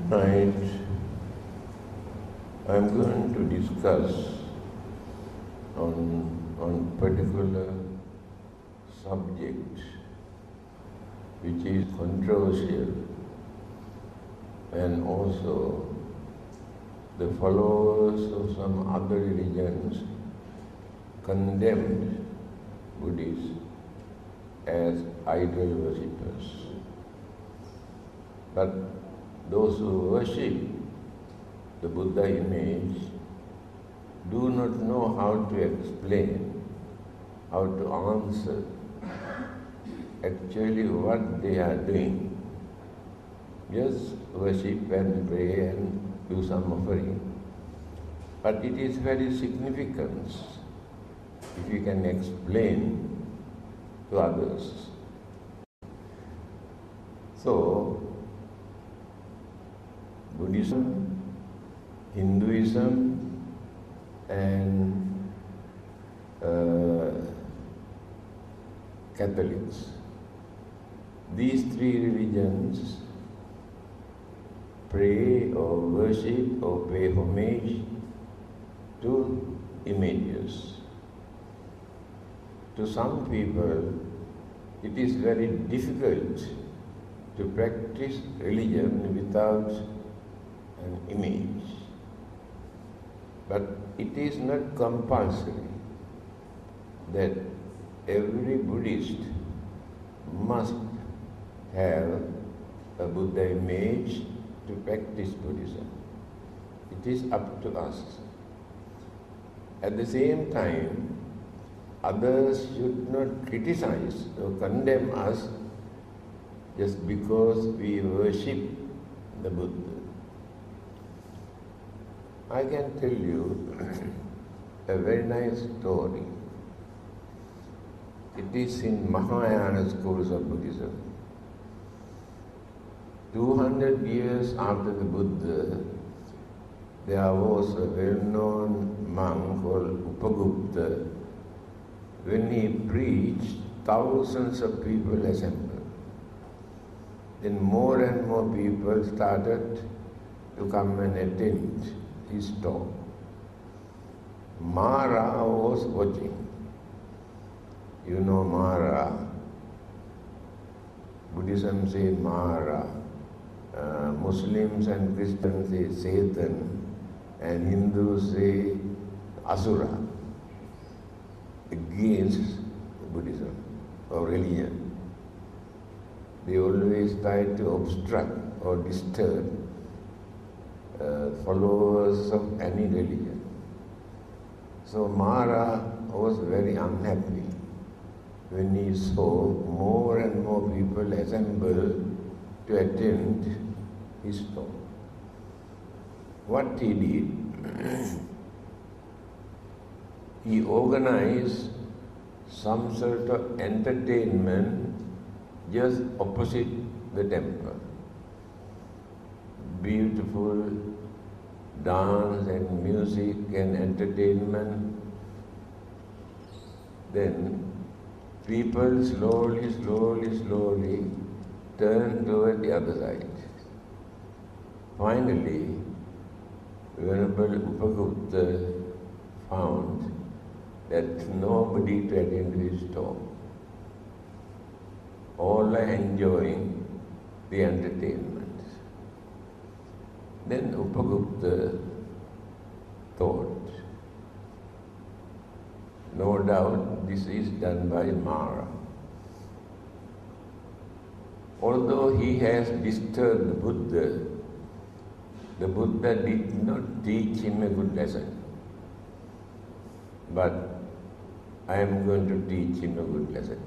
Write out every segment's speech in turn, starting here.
Tonight, I'm going to discuss on particular subject which is controversial, and also the followers of some other religions condemned Buddhists as idol worshippers. But those who worship the Buddha image do not know how to explain, how to answer actually what they are doing. Just worship and pray and do some offering. But it is very significant if you can explain to others. So, Buddhism, Hinduism, and Catholics, these three religions pray or worship or pay homage to images. To some people, it is very difficult to practice religion without an image. But it is not compulsory that every Buddhist must have a Buddha image to practice Buddhism. It is up to us. At the same time, others should not criticize or condemn us just because we worship the Buddha. I can tell you a very nice story. It is in Mahayana schools of Buddhism. 200 years after the Buddha, there was a well-known monk called Upagupta. When he preached, thousands of people assembled. Then more and more people started to come and attend his talk. Maha was watching. You know Maha. Buddhism says Maha. Muslims and Christians say Satan, and Hindus say Asura, against Buddhism or religion. They always try to obstruct or disturb followers of any religion. So Maha was very unhappy when he saw more and more people assemble to attend his talk. What he did, he organized some sort of entertainment just opposite the temple. Beautiful dance and music and entertainment. Then people slowly turned toward the other side. Finally, Venerable Upagupta found that nobody to attend to his talk. All are enjoying the entertainment. Then Upagupta thought, no doubt this is done by Maha. Although he has disturbed the Buddha did not teach him a good lesson. But I am going to teach him a good lesson.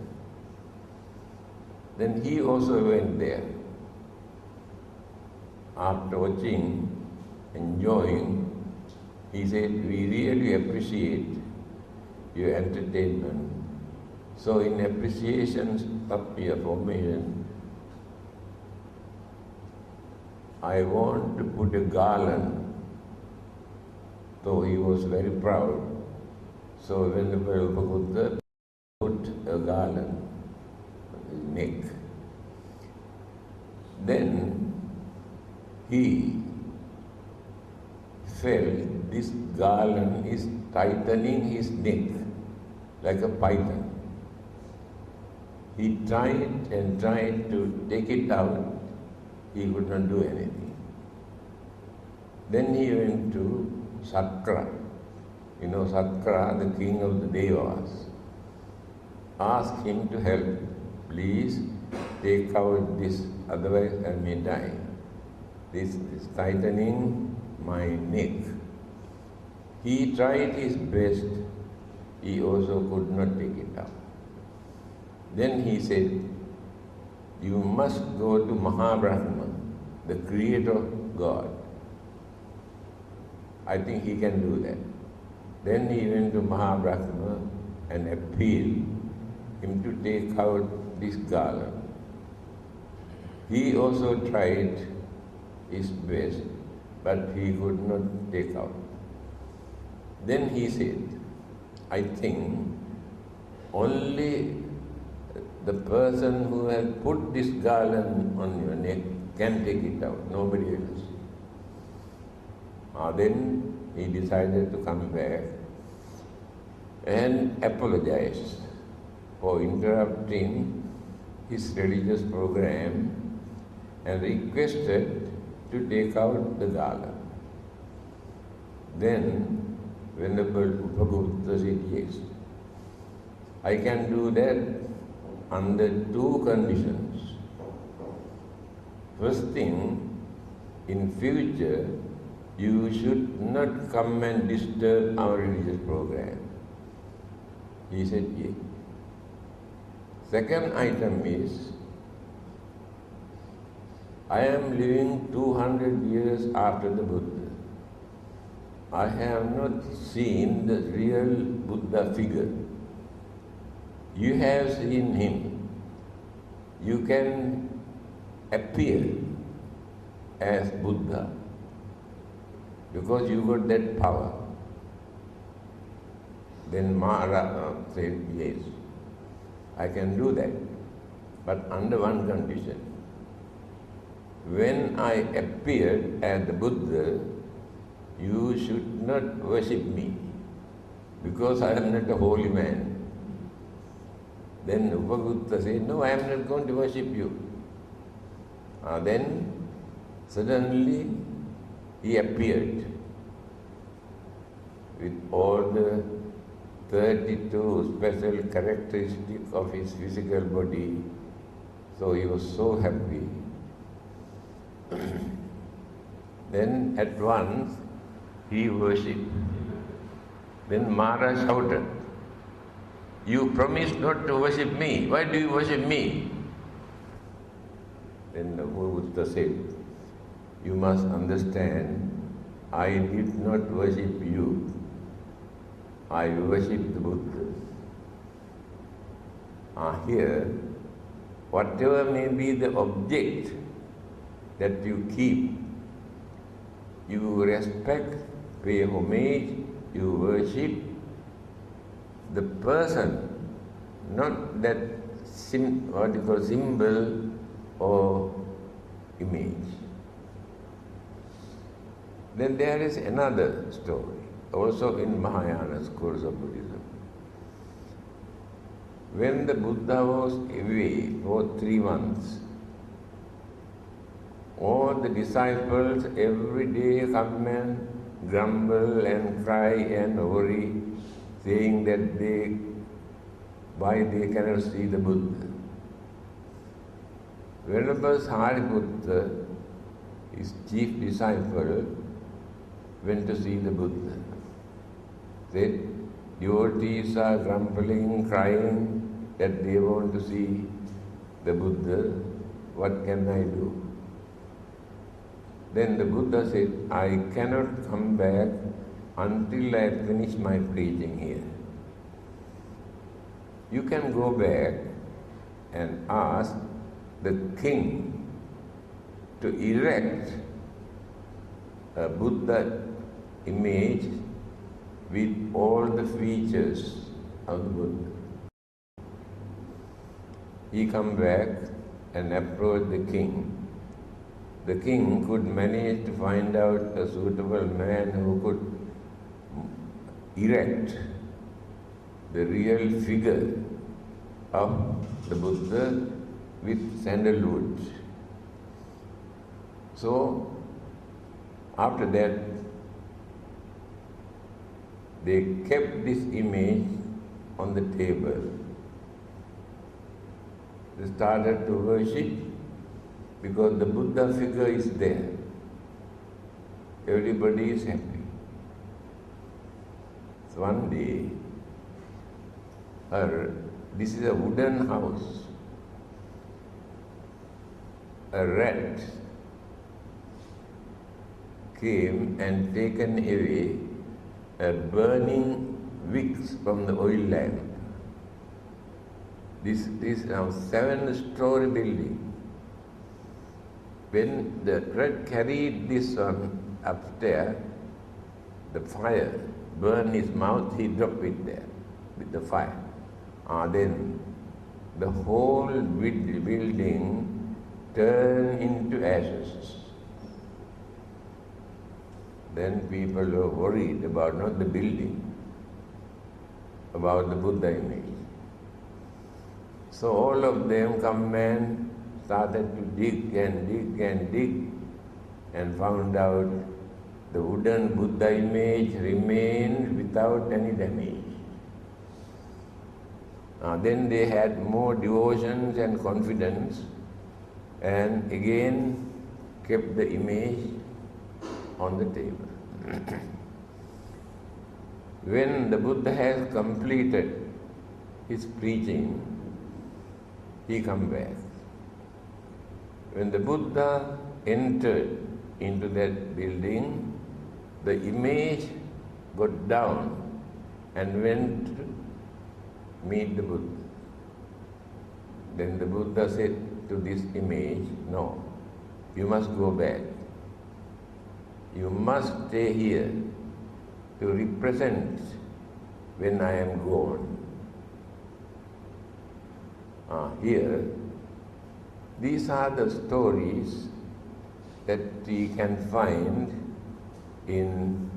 Then he also went there. After watching, enjoying, he said, we really appreciate your entertainment. So in appreciation of your formation, I want to put a garland. So he was very proud. So Venerable Upagupta put a garland on his neck. Then he felt this garland is tightening his neck like a python. He tried and tried to take it out. He could not do anything. Then he went to Sakra. You know Sakra, the king of the Devas. Asked him to help. Please take out this, otherwise I may die. This is tightening my neck. He tried his best. He also could not take it out. Then he said, you must go to Maha, the creator God. I think he can do that. Then he went to Maha and appealed him to take out this garland. He also tried his best, but he could not take out. Then he said, I think only the person who has put this garland on your neck can take it out, nobody else. Then he decided to come back and apologize for interrupting his religious program and requested to take out the garland. Then Venerable Upagupta said, yes, I can do that under two conditions. First thing, in future, you should not come and disturb our religious program. He said, yes. Second item is, I am living 200 years after the Buddha. I have not seen the real Buddha figure. You have seen him. You can appear as Buddha because you got that power. Then Maha said, yes, I can do that, but under one condition. When I appeared as the Buddha, you should not worship me because I am not a holy man. Then Upagupta said, no, I am not going to worship you. Then suddenly he appeared with all the 32 special characteristics of his physical body. So he was so happy. Then at once he worshipped. Then Maharaj shouted, you promised not to worship me. Why do you worship me? Then the Buddha said, you must understand, I did not worship you. I worship the Buddha. Here, whatever may be the object that you keep, you respect, pay homage, you worship the person, not that symbol or image. Then there is another story, also in Mahayana schools of Buddhism. When the Buddha was away for 3 months, all the disciples every day come and grumble and cry and worry, saying that why they cannot see the Buddha. Venerable Sariputta, his chief disciple, went to see the Buddha. Said, devotees are grumbling, crying that they want to see the Buddha. What can I do? Then the Buddha said, I cannot come back until I finish my preaching here. You can go back and ask the king to erect a Buddha image with all the features of the Buddha. He come back and approached the king the king could manage to find out a suitable man who could erect the real figure of the Buddha with sandalwood. So, after that, they kept this image on the table. They started to worship because the Buddha figure is there. Everybody is happy. So one day, this is a wooden house. A rat came and taken away a burning wicks from the oil lamp. This is now 7-story building. When the rat carried this one upstairs, the fire burned his mouth, he dropped it there with the fire. Then the whole building turned into ashes. Then people were worried about not the building, about the Buddha image. So all of them come and started to dig and dig and dig and found out the wooden Buddha image remained without any damage. Then they had more devotions and confidence and again kept the image on the table. When the Buddha has completed his preaching, he come back. When the Buddha entered into that building, the image got down and went to meet the Buddha. Then the Buddha said to this image, no, you must go back. You must stay here to represent when I am gone. Here, these are the stories that we can find in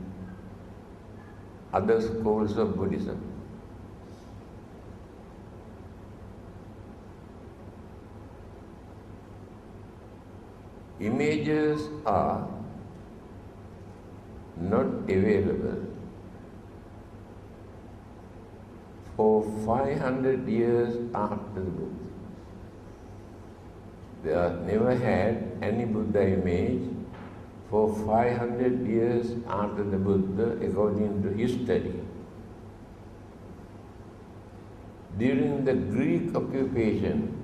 other schools of Buddhism. Images are not available for 500 years after the Buddha. They have never had any Buddha image for 500 years after the Buddha, according to history. During the Greek occupation,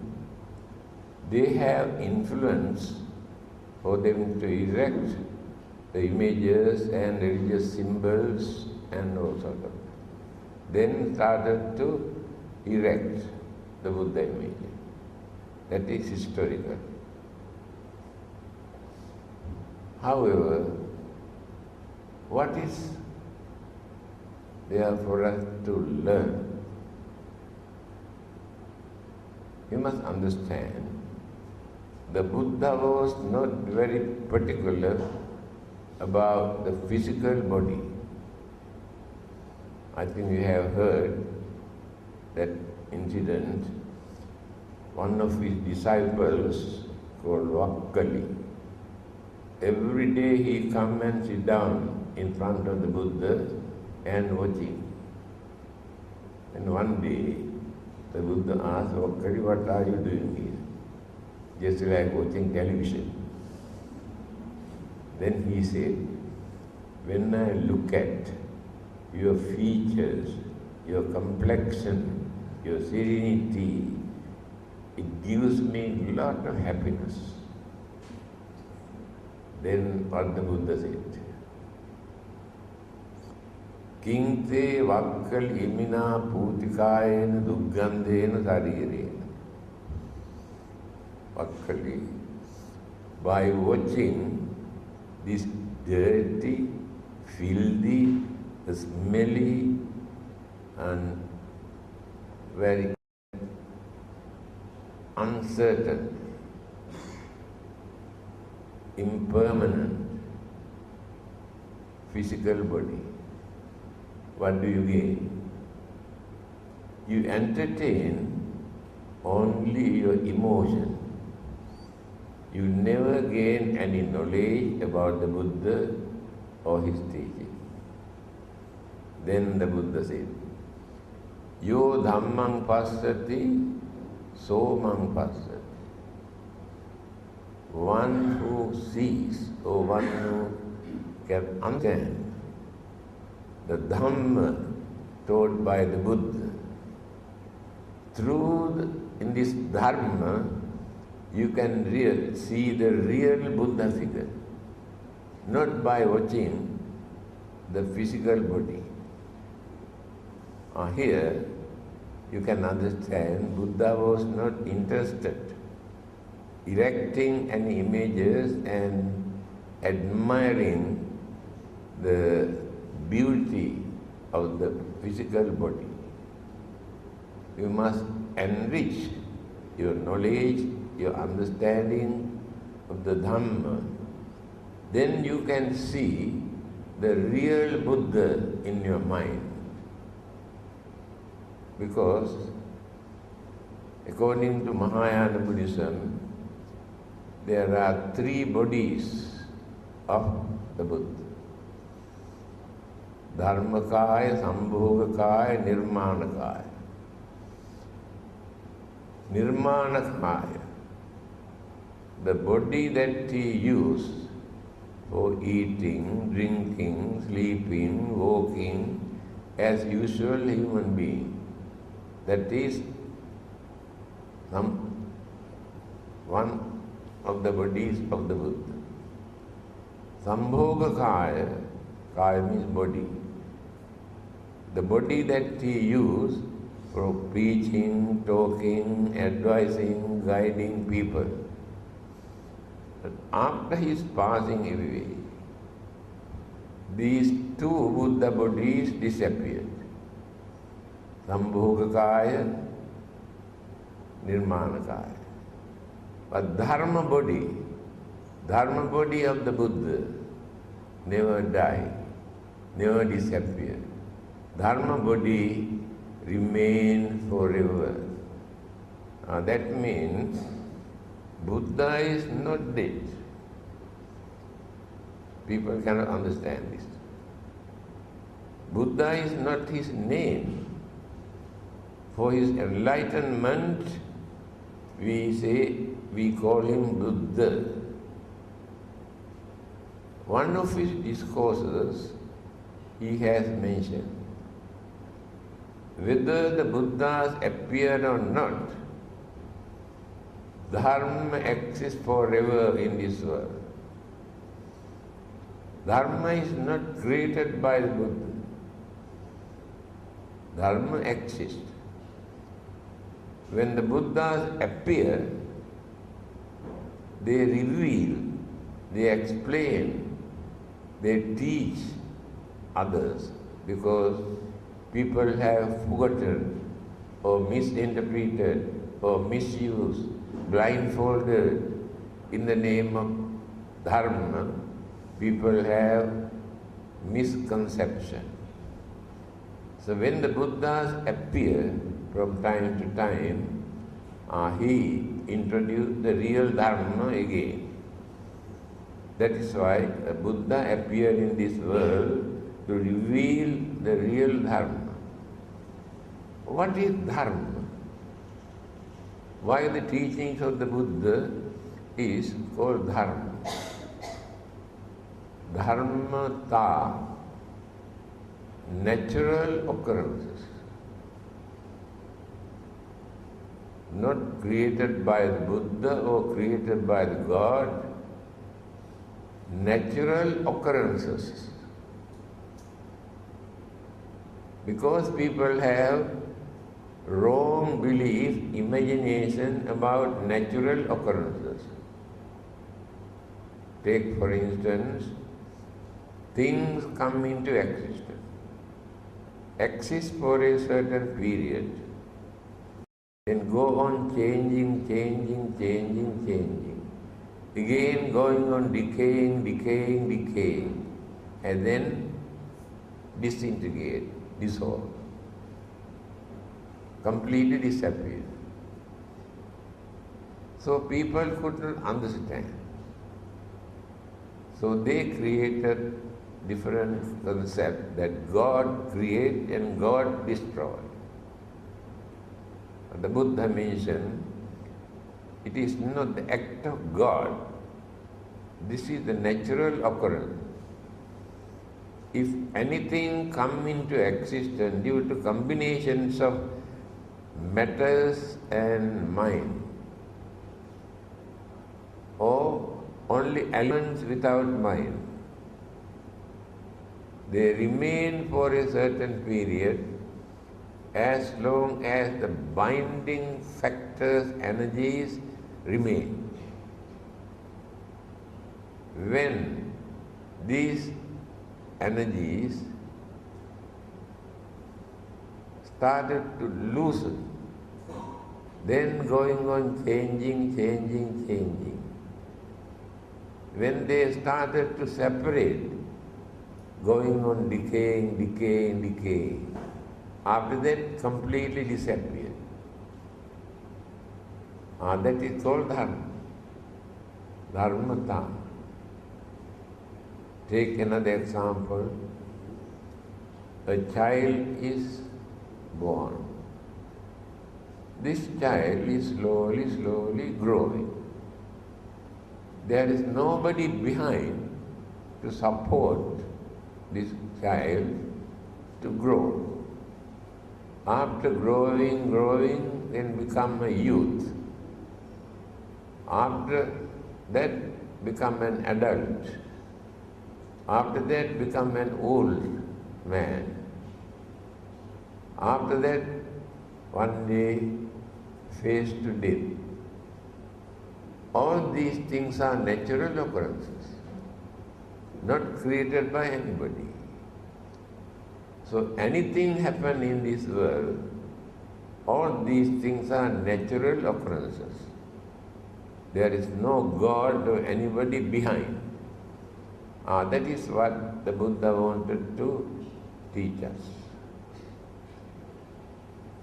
they have influence for them to erect the images and religious symbols and all sort of. Then started to erect the Buddha image. That is historical. However, what is there for us to learn? You must understand, the Buddha was not very particular about the physical body. I think you have heard that incident. One of his disciples, called Vakkali, every day he come and sit down in front of the Buddha and watching. And one day, the Buddha asked Vakkali, what are you doing here? Just like watching television. Then he said, when I look at your features, your complexion, your serenity, it gives me a lot of happiness. Then what the Buddha said, Kinte vakkal imina putikayena duggandena sarirena. Vakkali, by watching this dirty, filthy, smelly and very uncertain impermanent physical body, what do you gain? You entertain only your emotion. You never gain any knowledge about the Buddha or his teaching. Then the Buddha said, Yo Dhammang Passati, So Mang Passati. One who sees or one who can understand the Dhamma taught by the Buddha, in this Dharma, you can see the real Buddha figure, not by watching the physical body. Here, you can understand Buddha was not interested erecting any images and admiring the beauty of the physical body. You must enrich your knowledge, your understanding of the Dhamma. Then you can see the real Buddha in your mind. Because according to Mahayana Buddhism, there are 3 bodies of the Buddha. Dharmakaya, Sambhogakaya, Nirmanakaya. Nirmanakaya, the body that he used for eating, drinking, sleeping, walking, as usual human being. That is one of the bodies of the Buddha. Sambhogakaya, kaya means body. The body that he used for preaching, talking, advising, guiding people. But after his passing away, these 2 Buddha bodies disappeared. Sambhogakaya, Nirmanakaya. But Dharma body of the Buddha never died, never disappeared. Dharma body remains forever. That means Buddha is not dead. People cannot understand this. Buddha is not his name. For his enlightenment, we call him Buddha. One of his discourses, he has mentioned, whether the Buddhas appeared or not, Dharma exists forever in this world. Dharma is not created by the Buddha. Dharma exists. When the Buddhas appear, they reveal, they explain, they teach others, because people have forgotten or misinterpreted or misused, blindfolded in the name of Dharma. People have misconception. So when the Buddhas appear from time to time, he introduced the real Dharma again. That is why a Buddha appeared in this world to reveal the real Dharma. What is Dharma? Why the teachings of the Buddha is called Dharma? Dharmata, natural occurrences, not created by the Buddha or created by the God, natural occurrences. Because people have wrong belief, imagination about natural occurrences. Take for instance, things come into existence, exist for a certain period, then go on changing. again going on decaying, and then disintegrate, dissolve, completely disappear. So people could not understand. So they created different concept that God create and God destroy. The Buddha mentioned, it is not the act of God, this is the natural occurrence. If anything come into existence due to combinations of matters and mind, or only elements without mind, they remain for a certain period as long as the binding factors, energies remain. When these energies started to loosen, then going on changing. When they started to separate, going on decaying, after that completely disappeared. That is called Dharma. Dharmata. Take another example. A child is born. This child is slowly growing. There is nobody behind to support this child to grow. After growing, then become a youth. After that, become an adult. After that, become an old man. After that, one day, face to death. All these things are natural occurrences, not created by anybody. So anything happen in this world, all these things are natural occurrences. There is no God or anybody behind. That is what the Buddha wanted to teach us.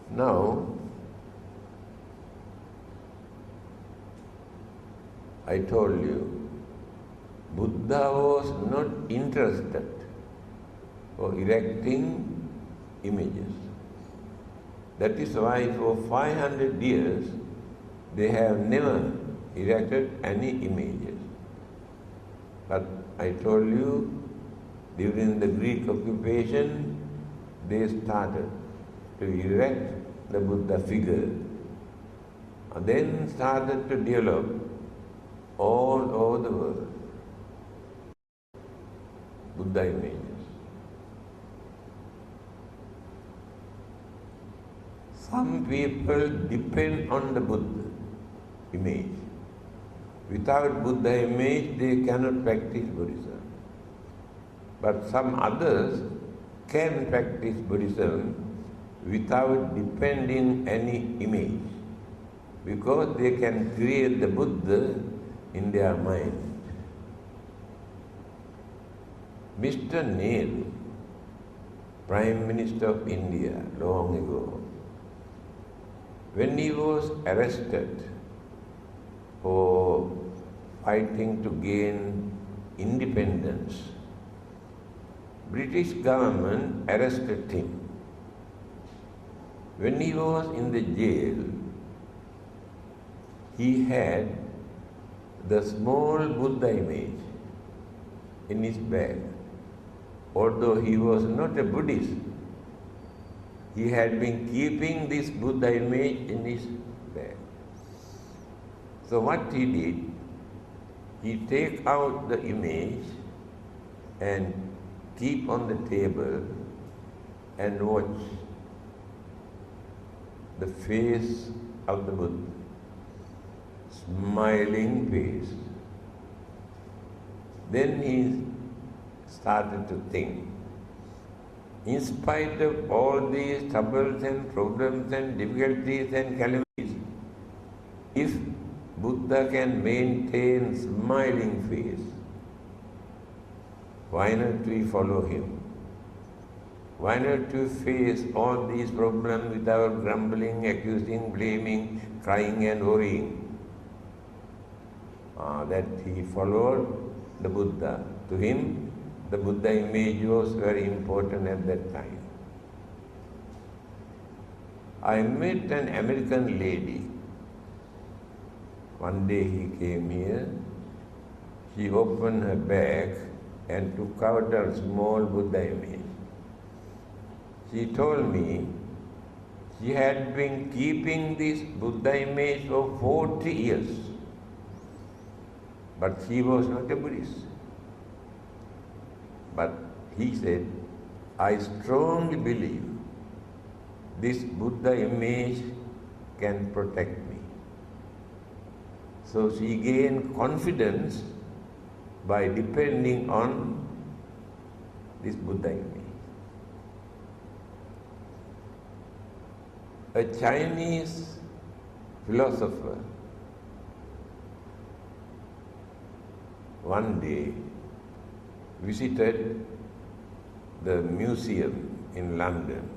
Now, I told you, Buddha was not interested for erecting images. That is why for 500 years they have never erected any images. But I told you, during the Greek occupation, they started to erect the Buddha figure, and then started to develop all over the world Buddha images. Some people depend on the Buddha image. Without Buddha image, they cannot practice Buddhism. But some others can practice Buddhism without depending any image, because they can create the Buddha in their mind. Mr. Nehru, Prime Minister of India, long ago, when he was arrested for fighting to gain independence, British government arrested him. When he was in the jail, he had the small Buddha image in his bag. Although he was not a Buddhist, he had been keeping this Buddha image in his bag. So what he did, he take out the image and keep on the table and watch the face of the Buddha, smiling face. Then he started to think, in spite of all these troubles and problems and difficulties and calamities, if Buddha can maintain smiling face, why not we follow him? Why not we face all these problems without grumbling, accusing, blaming, crying and worrying? That he followed the Buddha. To him, the Buddha image was very important at that time. I met an American lady. One day he came here. She opened her bag and took out a small Buddha image. She told me she had been keeping this Buddha image for 40 years. But she was not a Buddhist. But he said, I strongly believe this Buddha image can protect me. So she gained confidence by depending on this Buddha image. A Chinese philosopher one day visited the museum in London.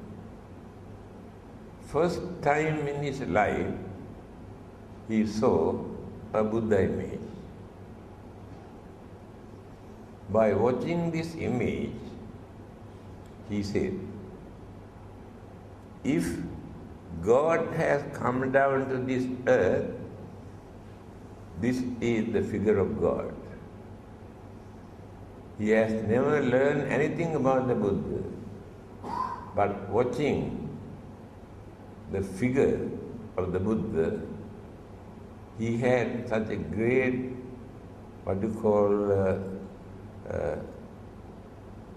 First time in his life, he saw a Buddha image. By watching this image, he said, if God has come down to this earth, this is the figure of God. He has never learned anything about the Buddha, but watching the figure of the Buddha, he had such a great,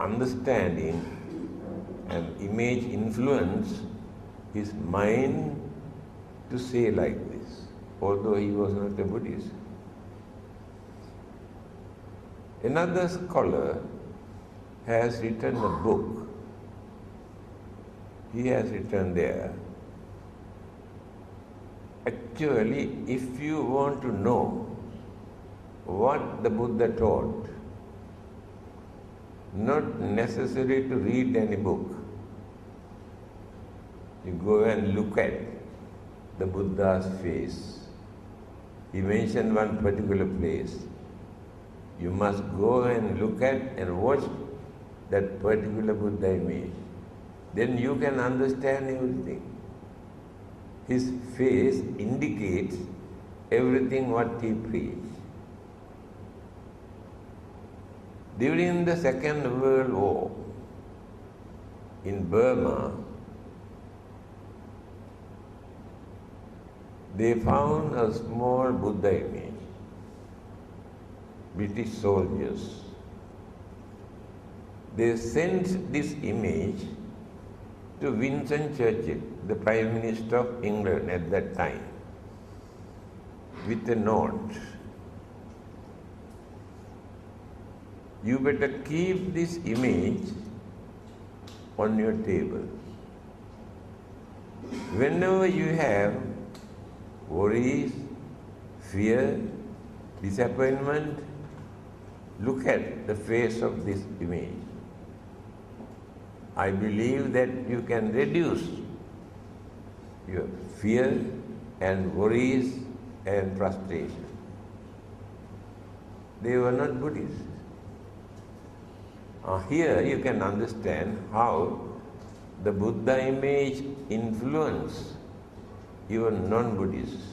understanding and image influence his mind to say like this, although he was not a Buddhist. Another scholar has written a book. He has written there, actually, if you want to know what the Buddha taught, not necessary to read any book. You go and look at the Buddha's face. He mentioned one particular place. You must go and look at and watch that particular Buddha image. Then you can understand everything. His face indicates everything what he preached. During the Second World War, in Burma, they found a small Buddha image. British soldiers. They sent this image to Winston Churchill, the Prime Minister of England at that time, with a note. You better keep this image on your table. Whenever you have worries, fear, disappointment, look at the face of this image. I believe that you can reduce your fear and worries and frustration. They were not Buddhists. Here you can understand how the Buddha image influenced even non-Buddhists.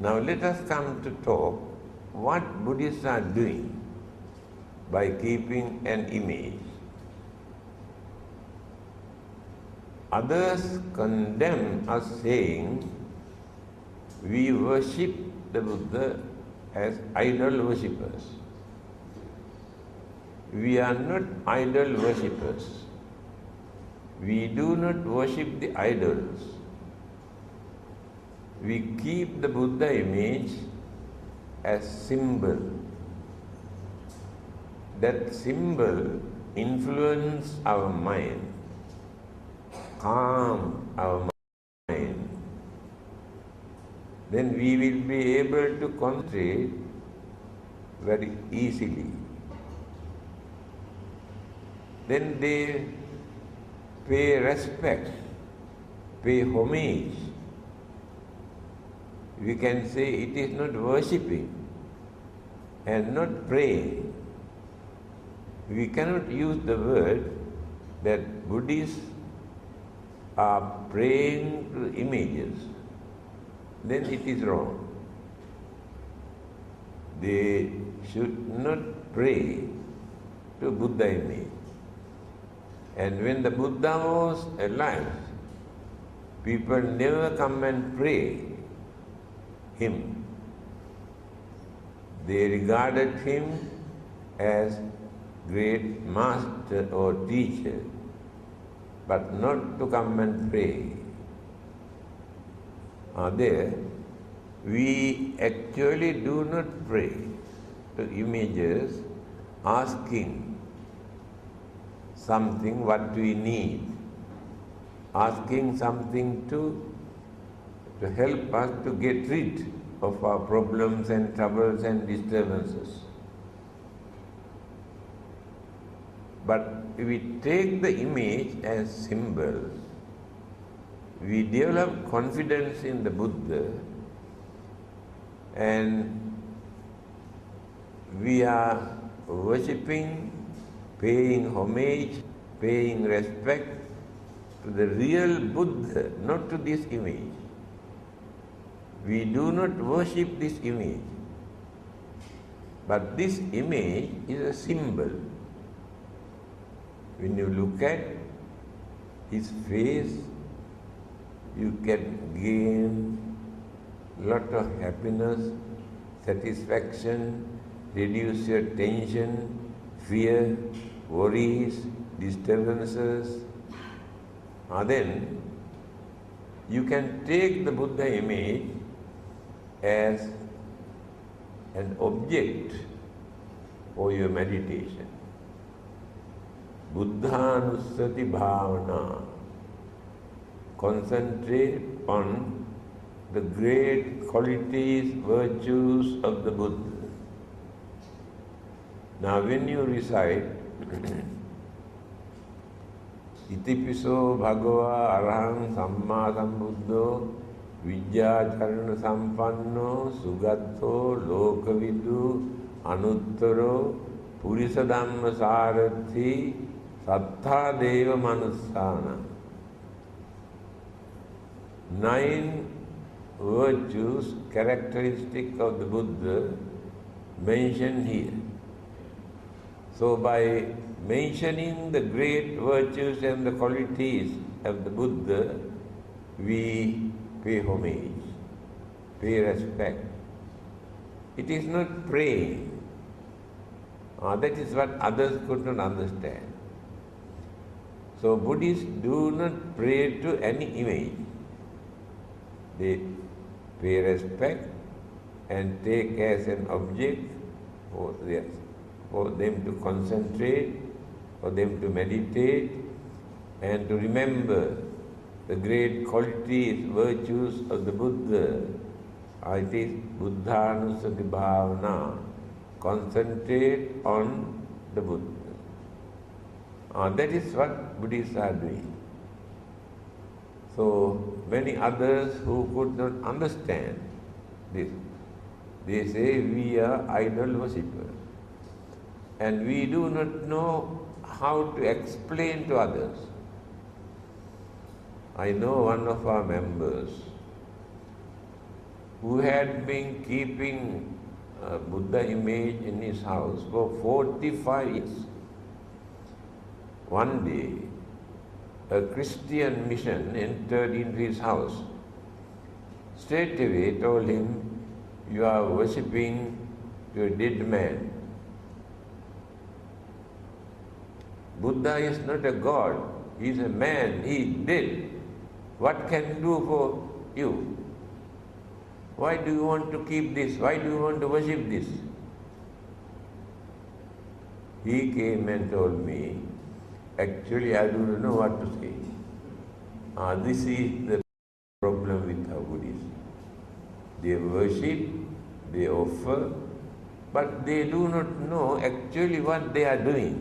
Now let us come to talk what Buddhists are doing by keeping an image. Others condemn us saying we worship the Buddha as idol worshippers. We are not idol worshippers. We do not worship the idols. We keep the Buddha image as symbol. That symbol influences our mind, calm our mind. then we will be able to concentrate very easily. Then they pay respect, pay homage. We can say it is not worshipping and not praying. We cannot use the word that Buddhists are praying to images. Then it is wrong. They should not pray to Buddha image. And when the Buddha was alive, people never come and pray him. They regarded him as great master or teacher, but not to come and pray. There, we actually do not pray to images asking something what we need, asking something to help us to get rid of our problems and troubles and disturbances. But if we take the image as symbol, we develop confidence in the Buddha, and we are worshipping, paying homage, paying respect to the real Buddha, not to this image. We do not worship this image, but this image is a symbol. When you look at his face, you can gain lot of happiness, satisfaction, reduce your tension, fear, worries, disturbances. Then you can take the Buddha image as an object for your meditation. Buddhanussati bhavana. Concentrate on the great qualities, virtues of the Buddha. Now when you recite Itipiso bhagava arahang samma sambuddho vidyacharana sampanno sugatto lokavidu anuttaro purisa dhamma sarathi sattha deva manussana. 9 virtues, characteristic of the Buddha mentioned here. So by mentioning the great virtues and the qualities of the Buddha, we pay homage, pay respect. It is not praying. That is what others could not understand. So Buddhists do not pray to any image. They pay respect and take as an object for them to concentrate, for them to meditate, and to remember the great qualities, virtues of the Buddha. It is Buddhanusati bhavana. Concentrate on the Buddha. That is what Buddhists are doing. So many others who could not understand this, they say we are idol worshippers, and we do not know how to explain to others. I know one of our members who had been keeping a Buddha image in his house for 45 years. One day, a Christian mission entered into his house. Straight away told him, "You are worshipping your dead man." Buddha is not a god, he is a man, he is dead. What can he do for you? Why do you want to keep this? Why do you want to worship this? He came and told me, actually I do not know what to say. This is the problem with our Buddhists. They worship, they offer, but they do not know actually what they are doing.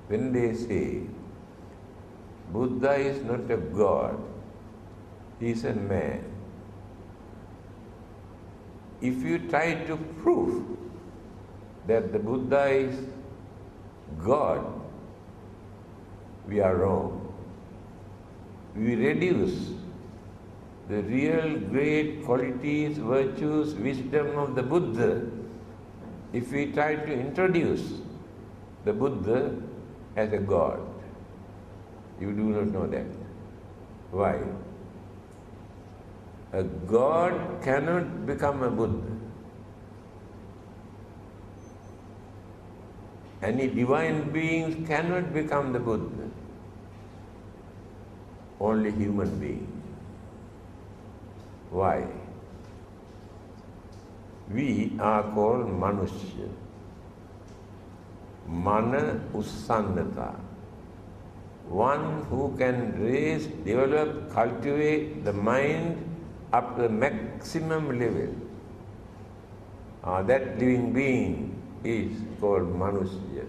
When they say, Buddha is not a god, he is a man. If you try to prove that the Buddha is God, we are wrong. We reduce the real great qualities, virtues, wisdom of the Buddha if we try to introduce the Buddha as a God. You do not know that. Why? A God cannot become a Buddha. Any divine beings cannot become the Buddha. Only human beings. Why? We are called Manushya. Mana Ussannata. One who can raise, develop, cultivate the mind up to the maximum level. That living being is called Manushya,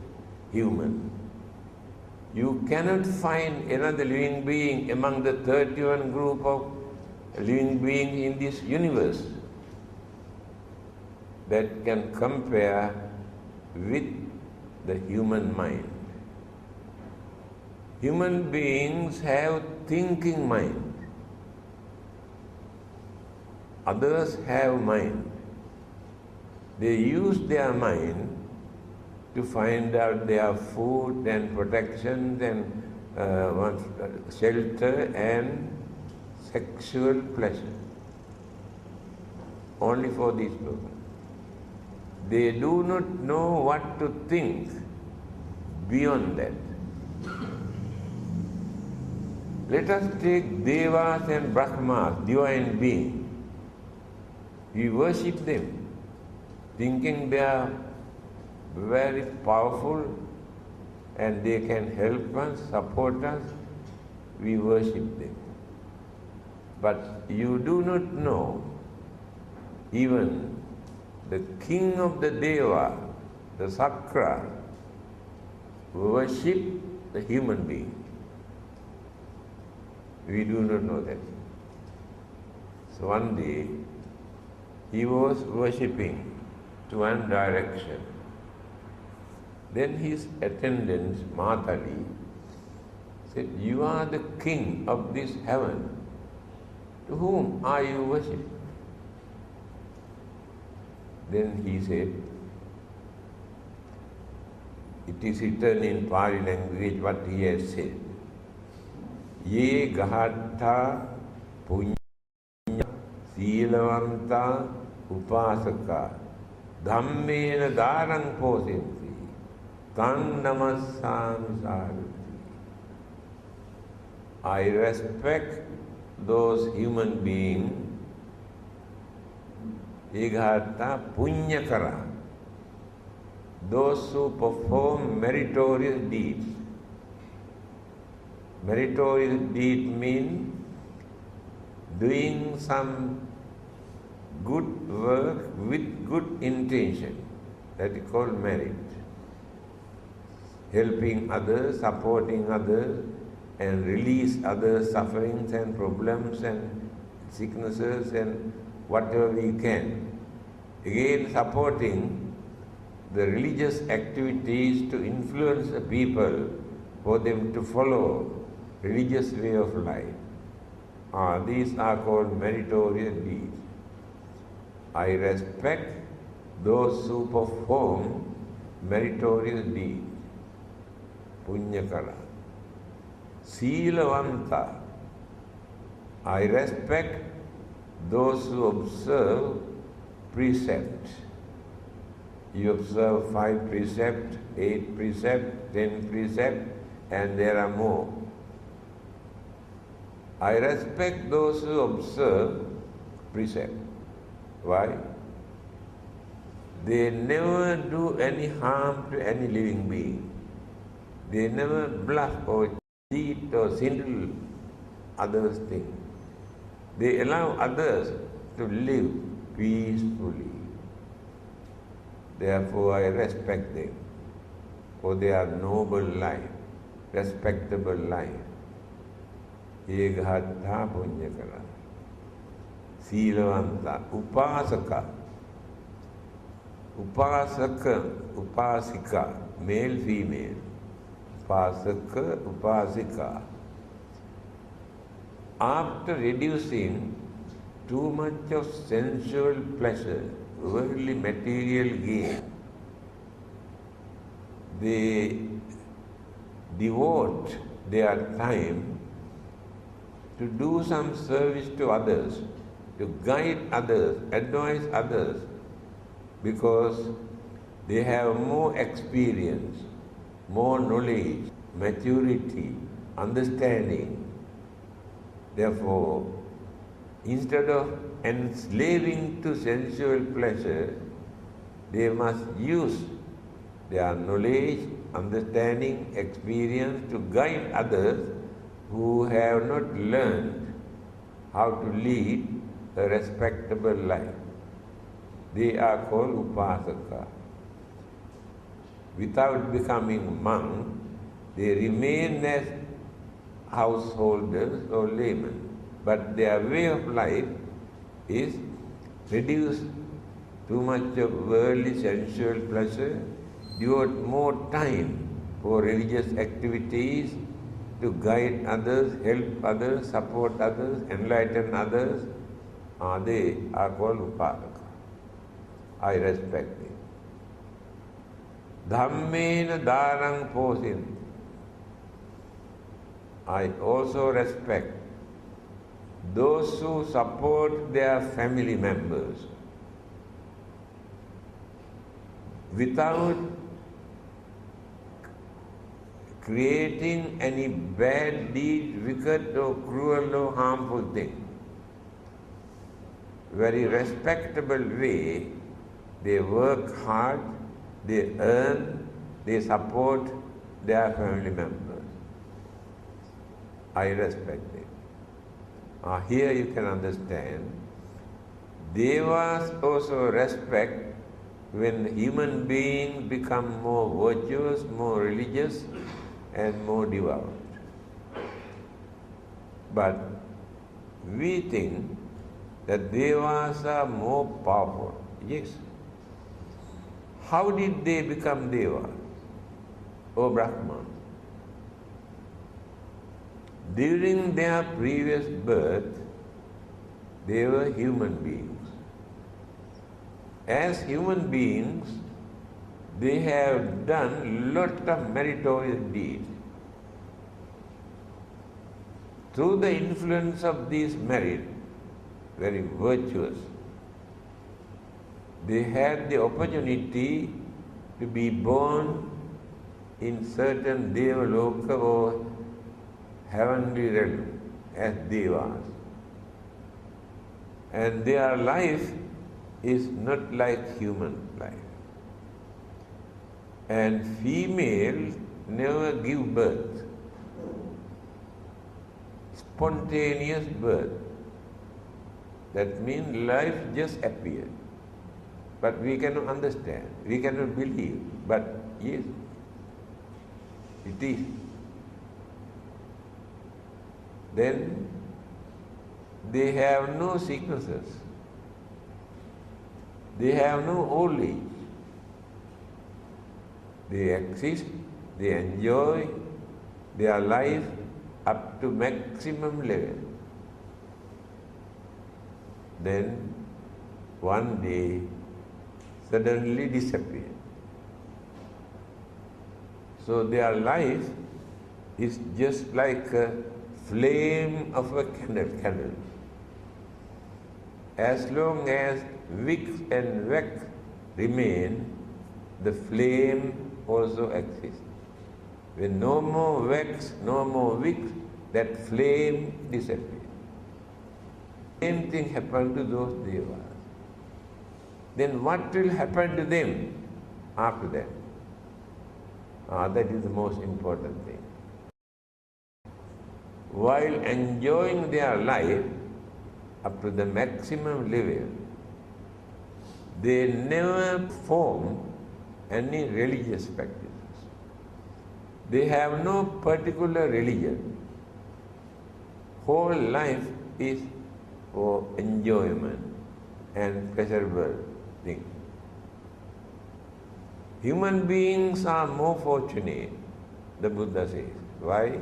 human. You cannot find another living being among the 31 group of living beings in this universe that can compare with the human mind. Human beings have thinking mind. Others have mind. They use their mind to find out their food and protection and shelter and sexual pleasure. Only for these people. They do not know what to think beyond that. Let us take Devas and Brahmas, divine beings. We worship them, thinking they are very powerful and they can help us, support us. We worship them. But you do not know even the king of the Deva, the Sakra, worship the human being. We do not know that. So one day, he was worshipping to one direction. Then his attendants, Matali, said, "You are the king of this heaven. To whom are you worshipping?" Then he said, it is written in Pali language what he has said. Ye gahatta punya silavanta upasaka dhammena darang posenti tan namassami sarati. I respect those human beings, Igata Punyakara, those who perform meritorious deeds. Meritorious deed means doing some good work with good intention. That is called merit. Helping others, supporting others, and release others' sufferings and problems and sicknesses and whatever we can. Again, supporting the religious activities to influence the people for them to follow religious way of life. These are called meritorious deeds. I respect those who perform meritorious deeds. Punyakara. Silavanta. I respect those who observe precepts. You observe 5 precepts, 8 precepts, 10 precepts, and there are more. I respect those who observe precept. Why? They never do any harm to any living being. They never bluff or cheat or swindle others think. They allow others to live peacefully. Therefore, I respect them for their noble life, respectable life. Egahatha punyakara. Silavanta. Upasaka. Upasaka, upasika. Male, female. Upasaka, upasika. After reducing too much of sensual pleasure, worldly material gain, they devote their time to do some service to others, to guide others, advise others, because they have more experience, more knowledge, maturity, understanding. Therefore, instead of enslaving to sensual pleasure, they must use their knowledge, understanding, experience to guide others who have not learned how to lead a respectable life. They are called upasaka. Without becoming monk, they remain as householders or laymen, but their way of life is reduce too much of worldly sensual pleasure, devote more time for religious activities, to guide others, help others, support others, enlighten others. They are called upasaka. I respect them. Dhammena dharang posinti. I also respect those who support their family members without creating any bad deed, wicked or cruel or harmful thing. Very respectable way, they work hard, they earn, they support their family members. I respect them. Here you can understand, Devas also respect when human beings become more virtuous, more religious, and more devout. But we think that Devas are more powerful. Yes. How did they become Devas? O Brahman. During their previous birth, they were human beings. As human beings, they have done lot of meritorious deeds. Through the influence of these merit, very virtuous, they had the opportunity to be born in certain Devaloka or heavenly realm as Devas. And their life is not like human life. And females never give birth. Spontaneous birth. That means life just appeared. But we cannot understand, we cannot believe. But yes, it is. Then they have no sicknesses. They have no old age. They exist, they enjoy their life up to maximum level. Then one day suddenly disappear. So their life is just like a flame of a candle. As long as wicks and wax remain, the flame also exists. When no more wax, no more wicks, that flame disappears. Same thing happened to those devas. Then what will happen to them after that? That is the most important thing. while enjoying their life up to the maximum level, they never form any religious practices. They have no particular religion. Whole life is for enjoyment and pleasurable things. Human beings are more fortunate, the Buddha says. Why?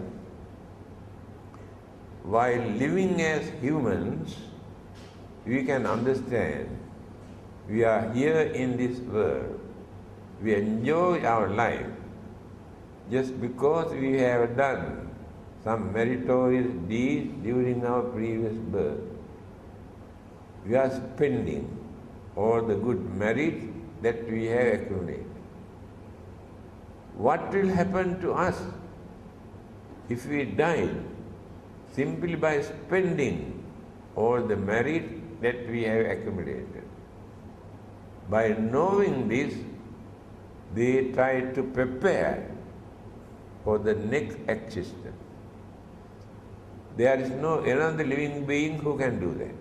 While living as humans, we can understand we are here in this world. We enjoy our life just because we have done some meritorious deeds during our previous birth. We are spending all the good merit that we have accumulated. What will happen to us if we die simply by spending all the merit that we have accumulated? By knowing this, they try to prepare for the next existence. There is no another living being who can do that,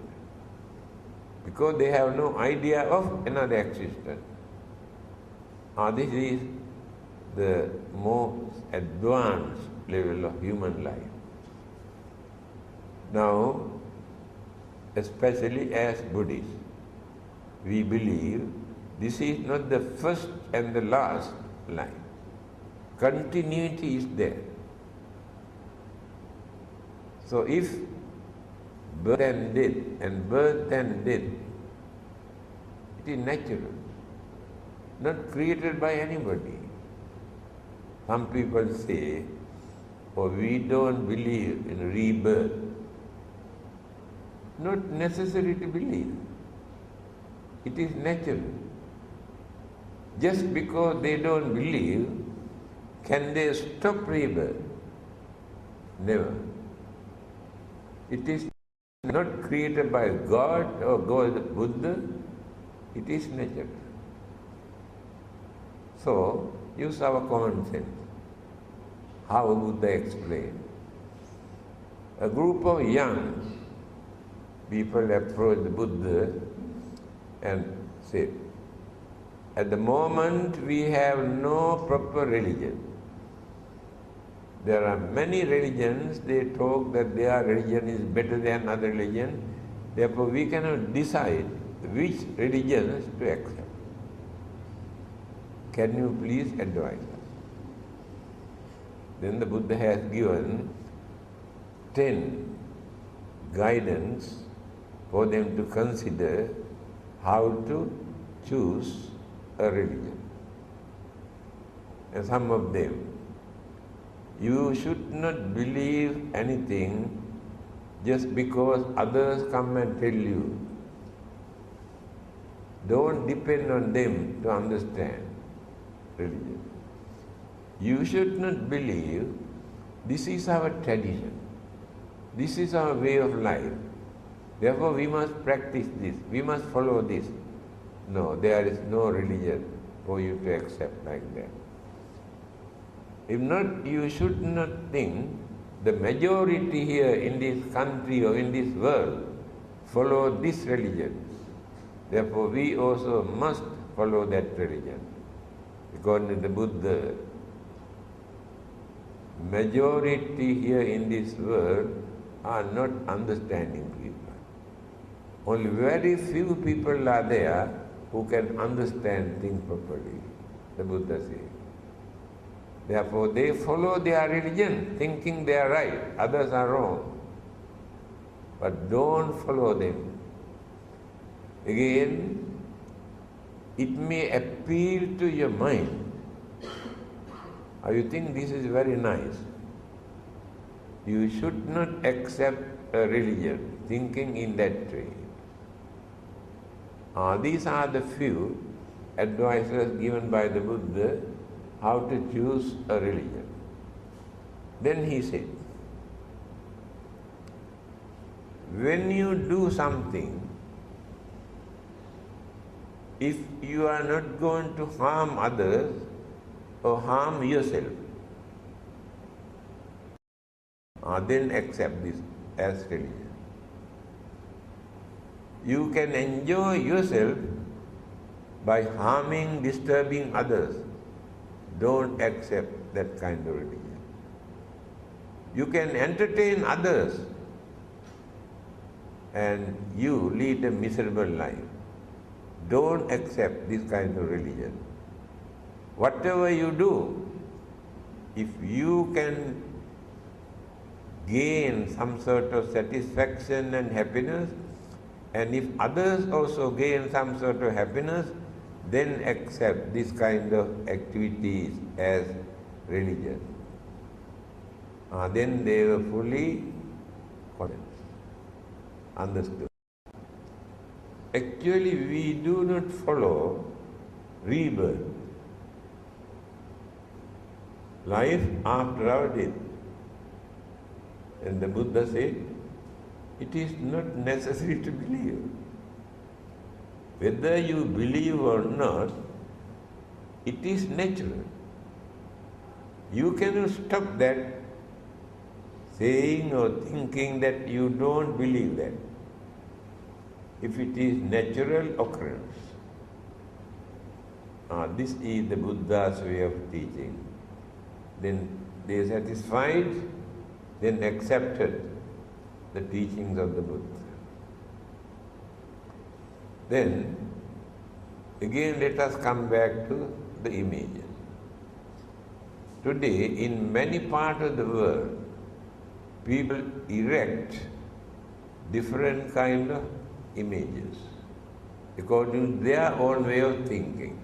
because they have no idea of another existence. This is the most advanced level of human life. Now, especially as Buddhists, we believe this is not the first and the last life. Continuity is there. So if birth and death and birth and death, it is natural, not created by anybody. Some people say, oh, we don't believe in rebirth. Not necessary to believe. It is natural. Just because they don't believe, can they stop rebirth? Never. It is not created by God or God, Buddha. It is natural. So, use our common sense. How Buddha explained. A group of young people approached the Buddha and said, at the moment we have no proper religion. There are many religions, they talk that their religion is better than other religion. Therefore we cannot decide which religions to accept. Can you please advise us? Then the Buddha has given 10 guidance for them to consider how to choose a religion. And some of them, you should not believe anything just because others come and tell you. Don't depend on them to understand religion. You should not believe this is our tradition, this is our way of life, therefore we must practice this, we must follow this. No, there is no religion for you to accept like that. If not, you should not think the majority here in this country or in this world follow this religion. Therefore, we also must follow that religion. According to the Buddha, majority here in this world are not understanding people. Only very few people are there who can understand things properly, the Buddha says. Therefore, they follow their religion, thinking they are right, others are wrong. But don't follow them. Again, it may appeal to your mind. Or you think this is very nice. You should not accept a religion, thinking in that way. These are the few advices given by the Buddha how to choose a religion. Then he said, when you do something, if you are not going to harm others or harm yourself, then accept this as religion. You can enjoy yourself by harming, disturbing others. Don't accept that kind of religion. You can entertain others and you lead a miserable life. Don't accept this kind of religion. Whatever you do, if you can gain some sort of satisfaction and happiness, and if others also gain some sort of happiness, then accept this kind of activities as religion. Then they were fully understood. Actually, we do not follow rebirth, life after our death. And the Buddha said, it is not necessary to believe. Whether you believe or not, it is natural. You cannot stop that saying or thinking that you don't believe that. If it is natural occurrence. This is the Buddha's way of teaching. Then they are satisfied, then accepted the teachings of the Buddha. Then, again let us come back to the images. Today, in many parts of the world, people erect different kind of images according to their own way of thinking,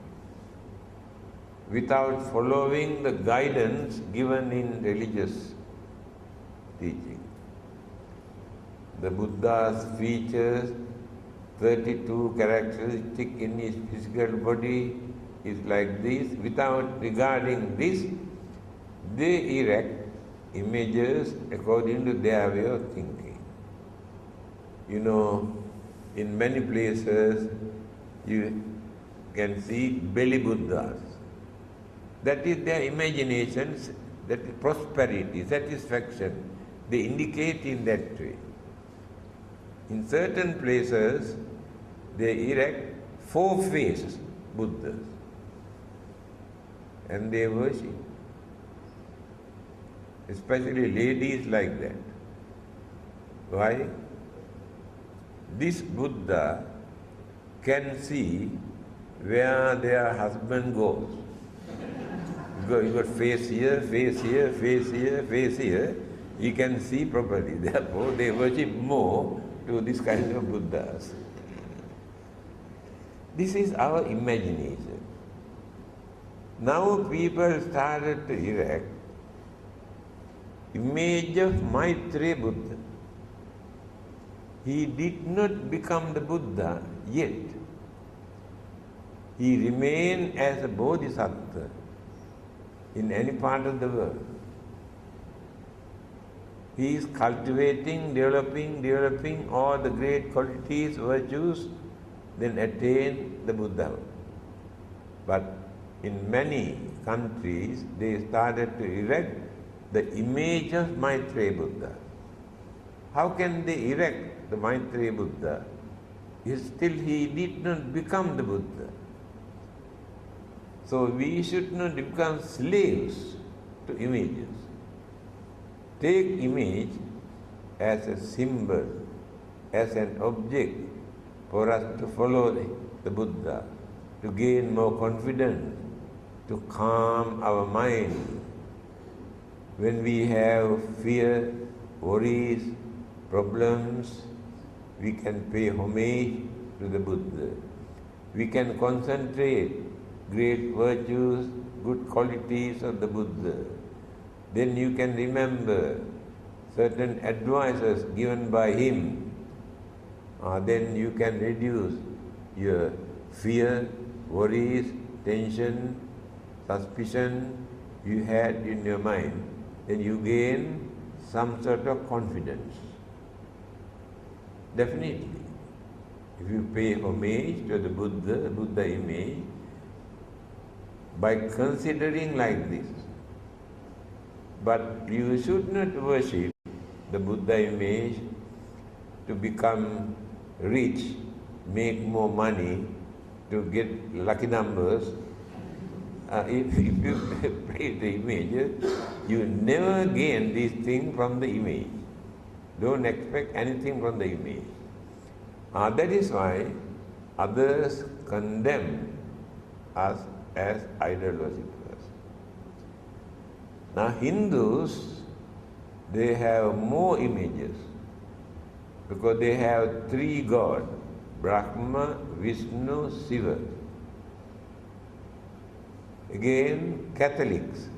without following the guidance given in religious teaching. The Buddha's features, 32 characteristics in his physical body is like this. Without regarding this, they erect images according to their way of thinking. You know, in many places you can see belly Buddhas. That is their imaginations, that is prosperity, satisfaction. They indicate in that way. In certain places, they erect 4-faced Buddhas and they worship. Especially ladies like that. Why? This Buddha can see where their husband goes. You got face here, face here, face here, face here. He can see properly. Therefore, they worship more to this kind of Buddhas. This is our imagination. Now people started to erect image of Maitreya Buddha. He did not become the Buddha yet. He remained as a Bodhisattva in any part of the world. He is cultivating, developing all the great qualities, virtues, then attain the Buddha. But in many countries, they started to erect the image of Maitreya Buddha. How can they erect the Maitreya Buddha? Still he did not become the Buddha. So we should not become slaves to images. Take image as a symbol, as an object for us to follow the Buddha, to gain more confidence, to calm our mind. When we have fear, worries, problems, we can pay homage to the Buddha. We can concentrate great virtues, good qualities of the Buddha. Then you can remember certain advices given by him. Then you can reduce your fear, worries, tension, suspicion you had in your mind. Then you gain some sort of confidence. Definitely. If you pay homage to the Buddha image, by considering like this, but you should not worship the Buddha image to become rich, make more money, to get lucky numbers. If you pray the images, you never gain these things from the image. Don't expect anything from the image. That is why others condemn us as idol worshippers. Now Hindus, they have more images because they have three gods, Brahma, Vishnu, Shiva. Again, Catholics,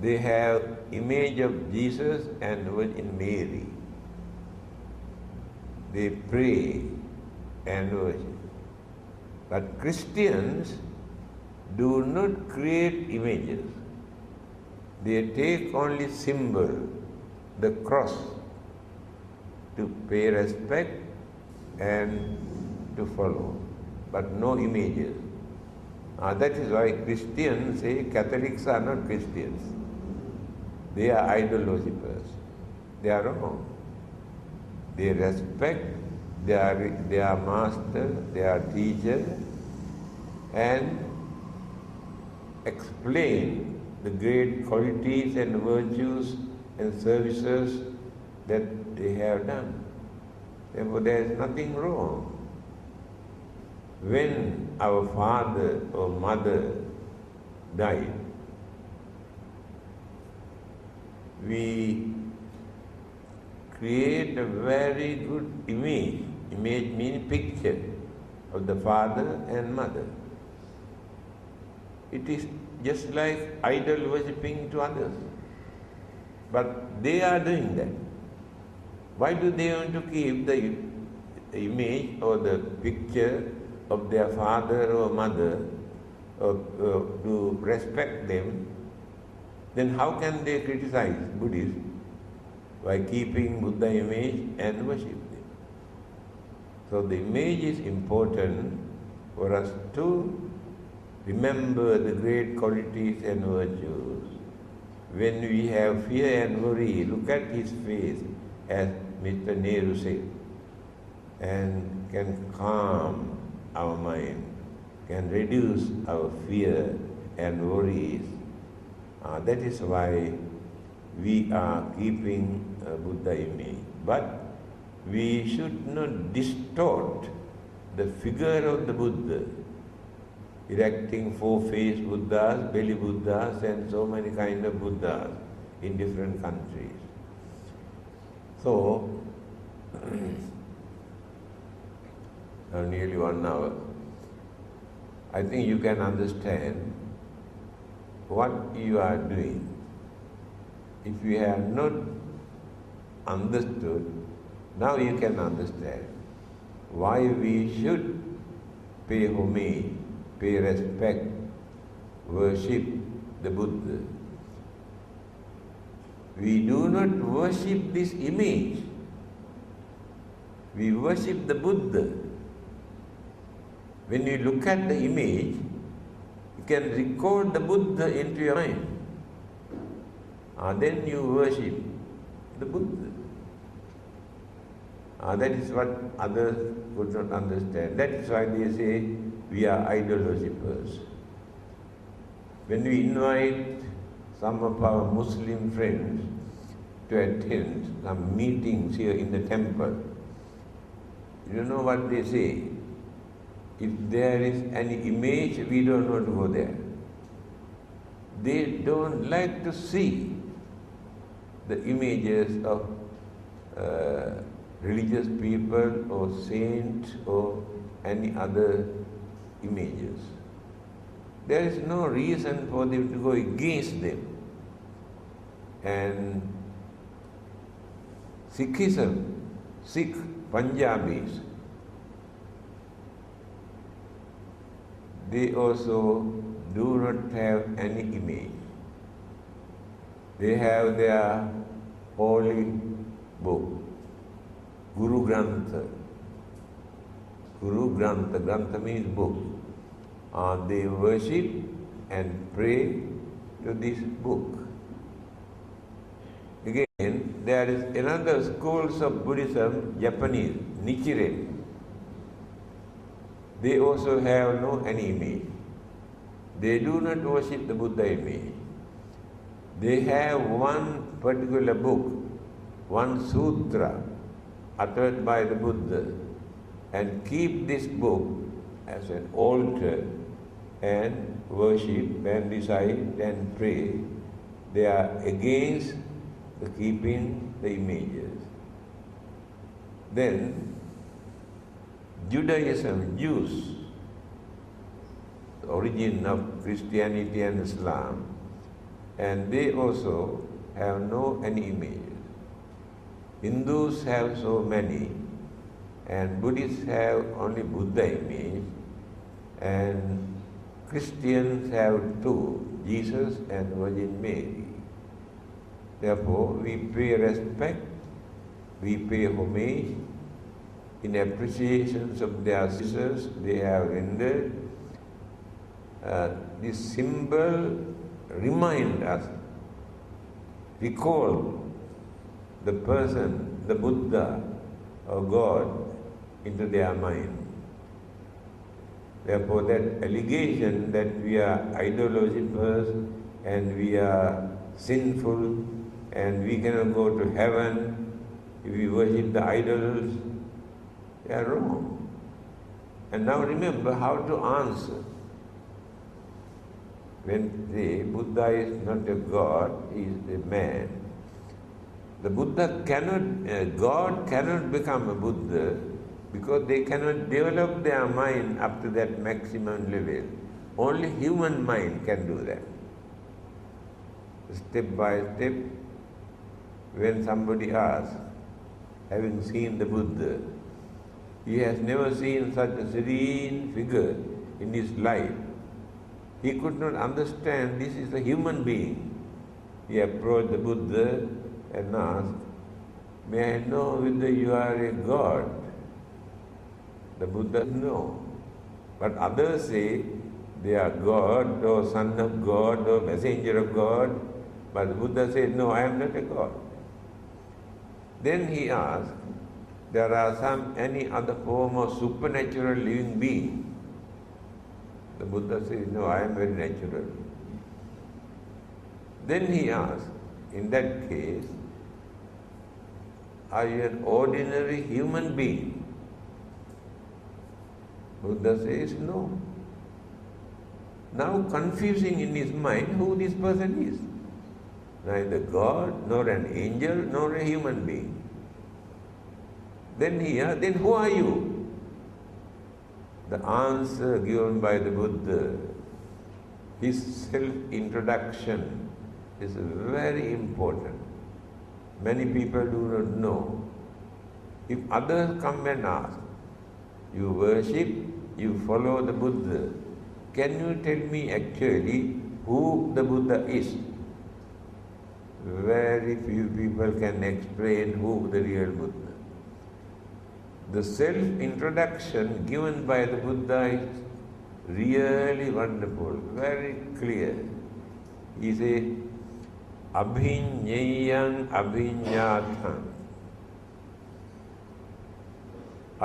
they have image of Jesus and Virgin Mary. They pray and worship. But Christians do not create images. They take only symbol, the cross, to pay respect and to follow, but no images. That is why Christians say Catholics are not Christians. They are idol worshippers. They are wrong. They respect their master, their teacher, and explain the great qualities and virtues and services that they have done. Therefore, there is nothing wrong. When our father or mother died, we create a very good image. Image means picture of the father and mother. It is just like idol worshipping to others. But they are doing that. Why do they want to keep the image or the picture of their father or mother to respect them? Then how can they criticize Buddhists? By keeping Buddha image and worship them. So the image is important for us to remember the great qualities and virtues. When we have fear and worry, look at his face, as Mr. Nehru said, and can calm our mind, can reduce our fear and worries. That is why we are keeping a Buddha image. But we should not distort the figure of the Buddha, erecting four-faced Buddhas, belly Buddhas, and so many kind of Buddhas in different countries. So, nearly 1 hour. I think you can understand what you are doing. If you have not understood, now you can understand why we should pay homage, pay respect, worship the Buddha. We do not worship this image. We worship the Buddha. When you look at the image, you can record the Buddha into your mind. Then you worship the Buddha. That is what others could not understand. That is why they say we are idol worshippers. When we invite some of our Muslim friends to attend some meetings here in the temple, you know what they say? If there is any image, we don't want to go there. They don't like to see the images of religious people or saints or any other images. There is no reason for them to go against them. And Sikhism, Sikh, Punjabis, they also do not have any image. They have their holy book, Guru Grantha. Guru Grantha, Grantha means book. They worship and pray to this book. Again, there is another schools of Buddhism, Japanese, Nichiren. They also have no any image. They do not worship the Buddha image. They have one particular book, one sutra uttered by the Buddha, and keep this book as an altar and worship and recite and pray. They are against the keeping the images. Then Judaism, Jews, the origin of Christianity and Islam, and they also have no any images. Hindus have so many, and Buddhists have only Buddha image, and Christians have two, Jesus and Virgin Mary. Therefore, we pay respect, we pay homage in appreciation of their services they have rendered. This symbol remind us, recall the person, the Buddha or God into their mind. Therefore, that allegation that we are idol-worshippers and we are sinful and we cannot go to heaven if we worship the idols, they are wrong. And now remember how to answer. When the Buddha is not a God, he is a man. The Buddha cannot, God cannot become a Buddha because they cannot develop their mind up to that maximum level. Only human mind can do that. Step by step, when somebody asks, having seen the Buddha, he has never seen such a serene figure in his life. He could not understand this is a human being. He approached the Buddha and asked, "May I know whether you are a God?" The Buddha, "No." But others say they are God or son of God or messenger of God. But the Buddha said, "No, I am not a God." Then he asked, "There are any other form of supernatural living being?" The Buddha says, "No, I am very natural." Then he asked, "In that case, are you an ordinary human being?" Buddha says, "No." Now confusing in his mind who this person is. Neither God, nor an angel, nor a human being. Then he asked, "Then who are you?" The answer given by the Buddha, his self-introduction is very important. Many people do not know. If others come and ask, "You worship, you follow the Buddha, can you tell me actually who the Buddha is?" Very few people can explain who the real Buddha. The self-introduction given by the Buddha is really wonderful, very clear. He says, "Abhinyayang abhinyatham."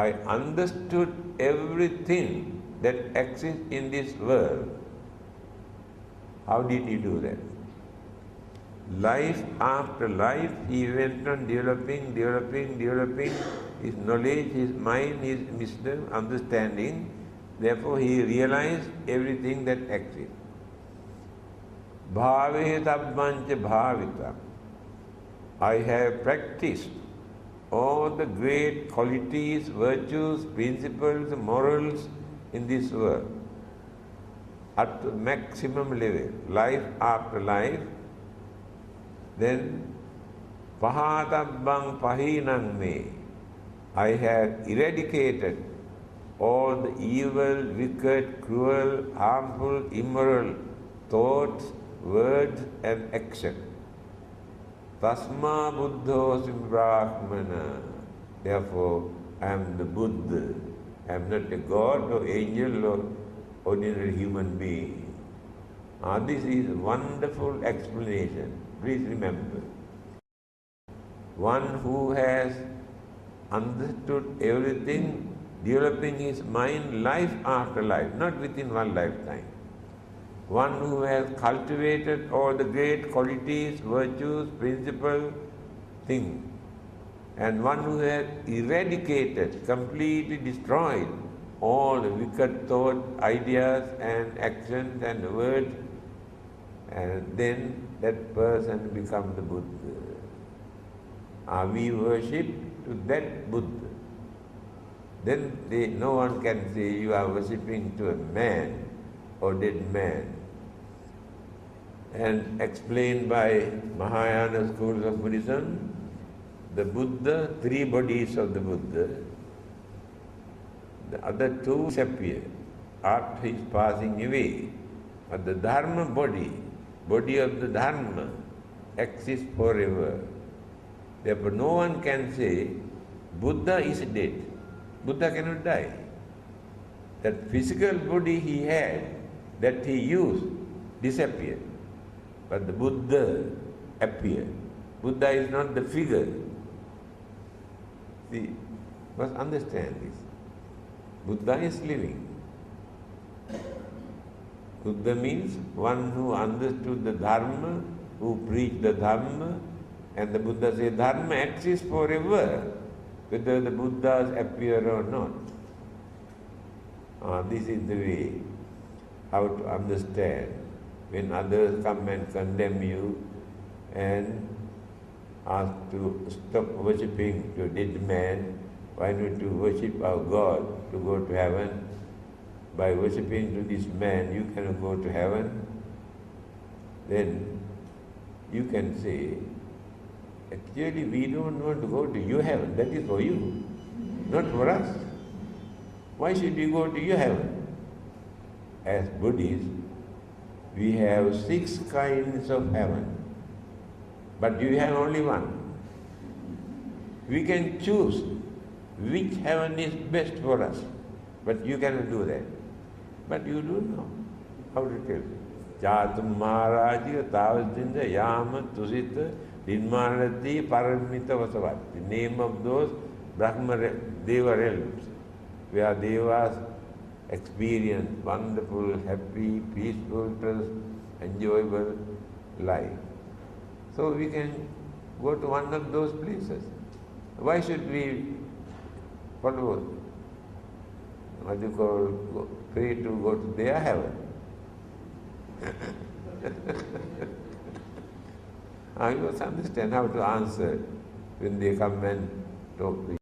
I understood everything that exists in this world. How did he do that? Life after life, he went on developing his knowledge, his mind, his wisdom, understanding. Therefore, he realized everything that exists. Bhave tabbancha bhavita. I have practiced all the great qualities, virtues, principles, morals in this world at the maximum level, life after life. Then, pahatabbang pahinang me. I have eradicated all the evil, wicked, cruel, harmful, immoral thoughts, words and action. Tasma buddhosi brahmana. Therefore, I am the Buddha. I am not a God or angel or ordinary human being. This is a wonderful explanation. Please remember. one who has understood everything, developing his mind life after life, not within one lifetime. One who has cultivated all the great qualities, virtues, principles, things. And one who has eradicated, completely destroyed all the wicked thoughts, ideas and actions and words, and then that person becomes the Buddha. We worship to that Buddha. Then no one can say you are worshipping to a man or dead man. And explained by Mahayana schools of Buddhism, the Buddha, three bodies of the Buddha, the other two disappear after his passing away. But the Dharma body of the Dharma exists forever. Therefore no one can say Buddha is dead. Buddha cannot die. That physical body he had, that he used, disappeared. But the Buddha appeared. Buddha is not the figure. See, must understand this. Buddha is living. Buddha means one who understood the Dharma, who preached the Dhamma, and the Buddha says Dharma exists forever, whether the Buddhas appear or not. This is the way how to understand. When others come and condemn you and ask to stop worshipping to a dead man, why not to worship our God to go to heaven? By worshipping to this man, you cannot go to heaven. Then you can say, actually we don't want to go to your heaven, that is for you, not for us. Why should we go to your heaven? As Buddhists, we have 6 kinds of heaven, but you have only one. We can choose which heaven is best for us, but you cannot do that. But you don't know how to tell. Chatum Maharaja Tavastinda Yama Tusita Dinmanati Paramita Vasavat. The name of those Brahma Deva realms, where Devas experience wonderful, happy, peaceful, enjoyable life. So we can go to one of those places. Why should we follow what you call pray to go to their heaven? You must understand how to answer when they come and talk to